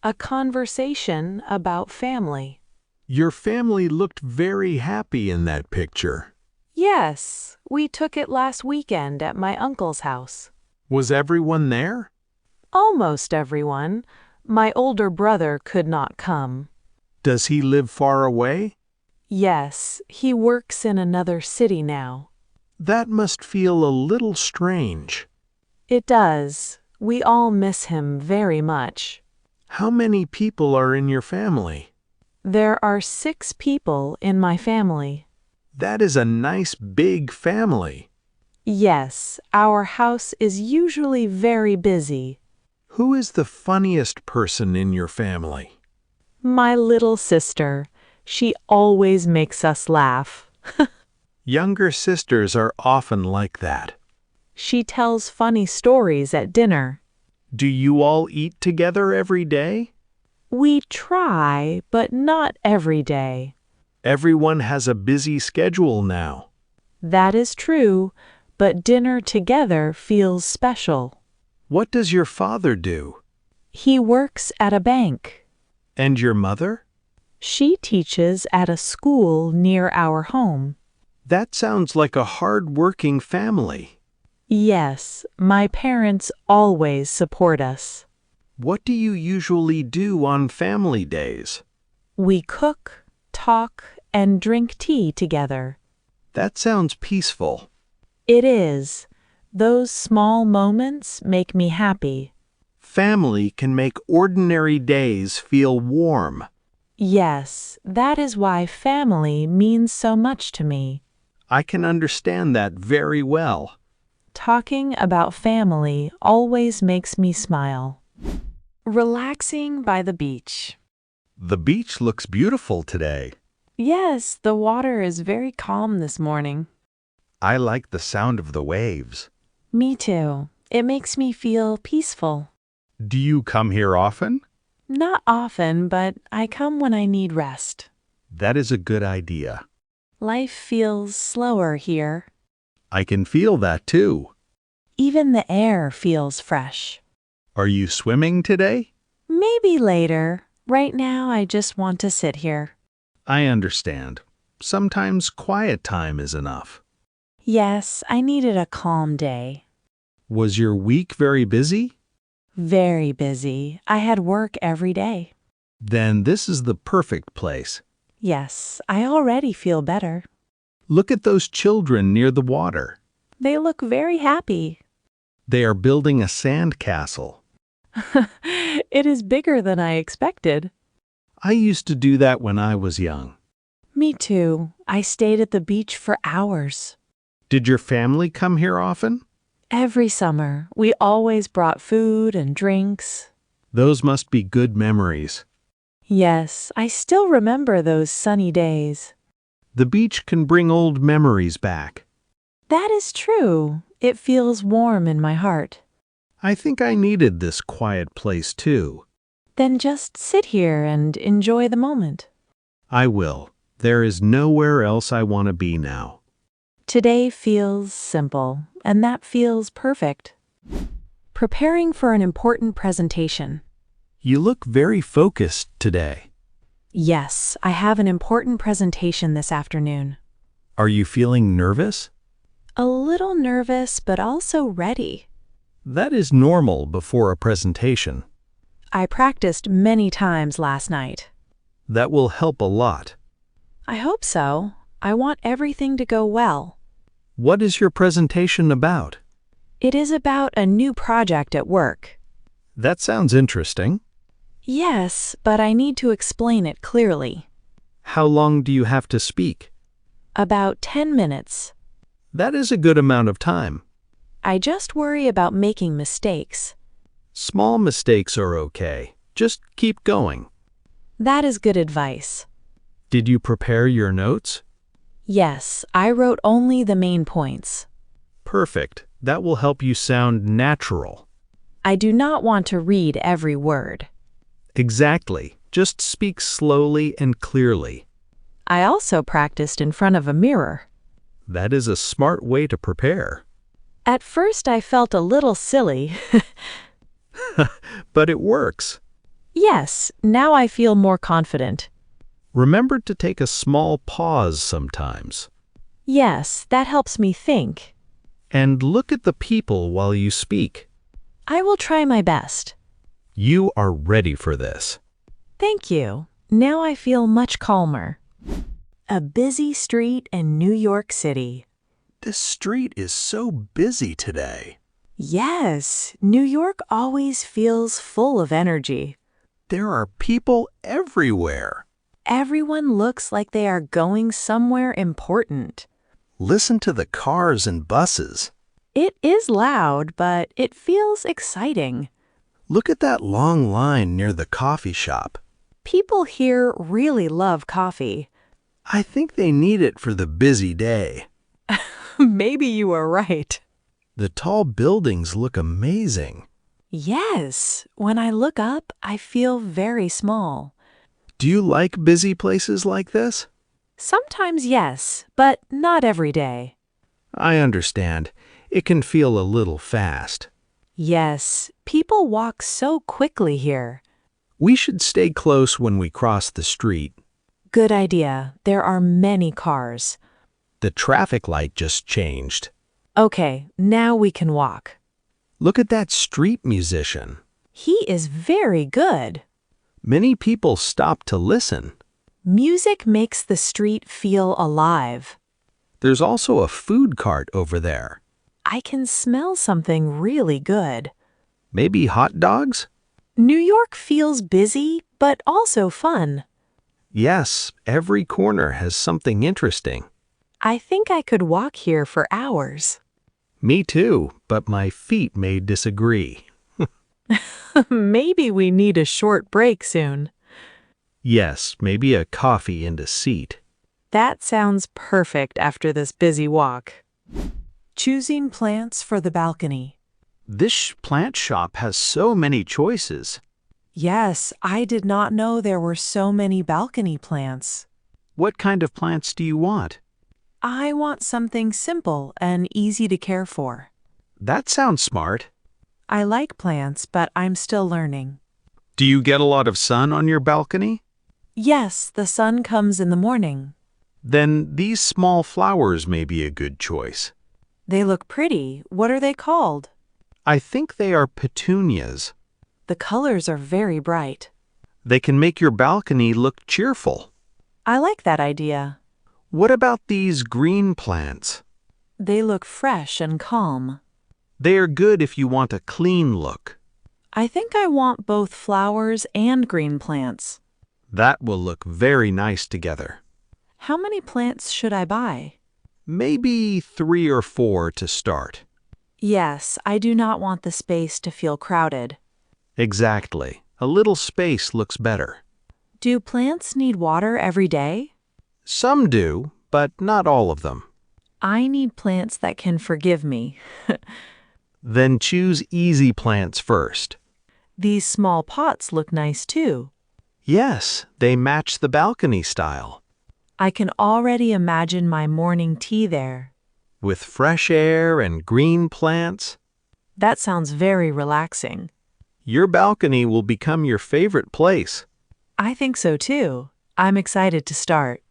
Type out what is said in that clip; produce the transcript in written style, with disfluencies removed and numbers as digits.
A conversation about family. Your family looked very happy in that picture. Yes, we took it last weekend at my uncle's house. Was everyone there? Almost everyone. My older brother could not come. Does he live far away? Yes, he works in another city now. That must feel a little strange. It does. We all miss him very much. How many people are in your family? There are 6 people in my family. That is a nice big family. Yes, our house is usually very busy. Who is the funniest person in your family? My little sister. She always makes us laugh. Younger sisters are often like that. She tells funny stories at dinner. Do you all eat together every day? We try, but not every day. Everyone has a busy schedule now. That is true, but dinner together feels special. What does your father do? He works at a bank. And your mother? She teaches at a school near our home. That sounds like a hard-working family. Yes, my parents always support us. What do you usually do on family days? We cook, talk, and drink tea together. That sounds peaceful. It is. Those small moments make me happy. Family can make ordinary days feel warm. Yes, that is why family means so much to me. I can understand that very well. Talking about family always makes me smile. Relaxing by the beach. The beach looks beautiful today. Yes, the water is very calm this morning. I like the sound of the waves. Me too. It makes me feel peaceful. Do you come here often? Not often, but I come when I need rest. That is a good idea. Life feels slower here. I can feel that too. Even the air feels fresh. Are you swimming today? Maybe later. Right now, I just want to sit here. I understand. Sometimes quiet time is enough. Yes, I needed a calm day. Was your week very busy? Very busy. I had work every day. Then this is the perfect place. Yes, I already feel better. Look at those children near the water. They look very happy. They are building a sand castle. It is bigger than I expected. I used to do that when I was young. Me too. I stayed at the beach for hours. Did your family come here often? Every summer, we always brought food and drinks. Those must be good memories. Yes, I still remember those sunny days. The beach can bring old memories back. That is true. It feels warm in my heart. I think I needed this quiet place too. Then just sit here and enjoy the moment. I will. There is nowhere else I want to be now. Today feels simple, and that feels perfect. Preparing for an important presentation. You look very focused today. Yes, I have an important presentation this afternoon. Are you feeling nervous? A little nervous, but also ready. That is normal before a presentation. I practiced many times last night. That will help a lot. I hope so. I want everything to go well. What is your presentation about? It is about a new project at work. That sounds interesting. Yes, but I need to explain it clearly. How long do you have to speak? About 10 minutes. That is a good amount of time. I just worry about making mistakes. Small mistakes are okay. Just keep going. That is good advice. Did you prepare your notes? Yes, I wrote only the main points. Perfect. That will help you sound natural. I do not want to read every word. Exactly. Just speak slowly and clearly. I also practiced in front of a mirror. That is a smart way to prepare. At first I felt a little silly. But it works. Yes, now I feel more confident. Remember to take a small pause sometimes. Yes, that helps me think. And look at the people while you speak. I will try my best. You are ready for this. Thank you. Now I feel much calmer. A busy street in New York City. This street is so busy today. Yes, New York always feels full of energy. There are people everywhere. Everyone looks like they are going somewhere important. Listen to the cars and buses. It is loud, but it feels exciting. Look at that long line near the coffee shop. People here really love coffee. I think they need it for the busy day. Maybe you are right. The tall buildings look amazing. Yes, when I look up, I feel very small. Do you like busy places like this? Sometimes yes, but not every day. I understand. It can feel a little fast. Yes, people walk so quickly here. We should stay close when we cross the street. Good idea. There are many cars. The traffic light just changed. Okay, now we can walk. Look at that street musician. He is very good. Many people stop to listen. Music makes the street feel alive. There's also a food cart over there. I can smell something really good. Maybe hot dogs? New York feels busy, but also fun. Yes, every corner has something interesting. I think I could walk here for hours. Me too, but my feet may disagree. Maybe we need a short break soon. Yes, maybe a coffee and a seat. That sounds perfect after this busy walk. Choosing plants for the balcony. This plant shop has so many choices. Yes, I did not know there were so many balcony plants. What kind of plants do you want? I want something simple and easy to care for. That sounds smart. I like plants, but I'm still learning. Do you get a lot of sun on your balcony? Yes, the sun comes in the morning. Then these small flowers may be a good choice. They look pretty. What are they called? I think they are petunias. The colors are very bright. They can make your balcony look cheerful. I like that idea. What about these green plants? They look fresh and calm. They are good if you want a clean look. I think I want both flowers and green plants. That will look very nice together. How many plants should I buy? Maybe 3 or 4 to start. Yes, I do not want the space to feel crowded. Exactly. A little space looks better. Do plants need water every day? Some do, but not all of them. I need plants that can forgive me. Then choose easy plants first. These small pots look nice too. Yes, they match the balcony style. I can already imagine my morning tea there. With fresh air and green plants, That sounds very relaxing. your balcony will become your favorite place. I think so too. I'm excited to start.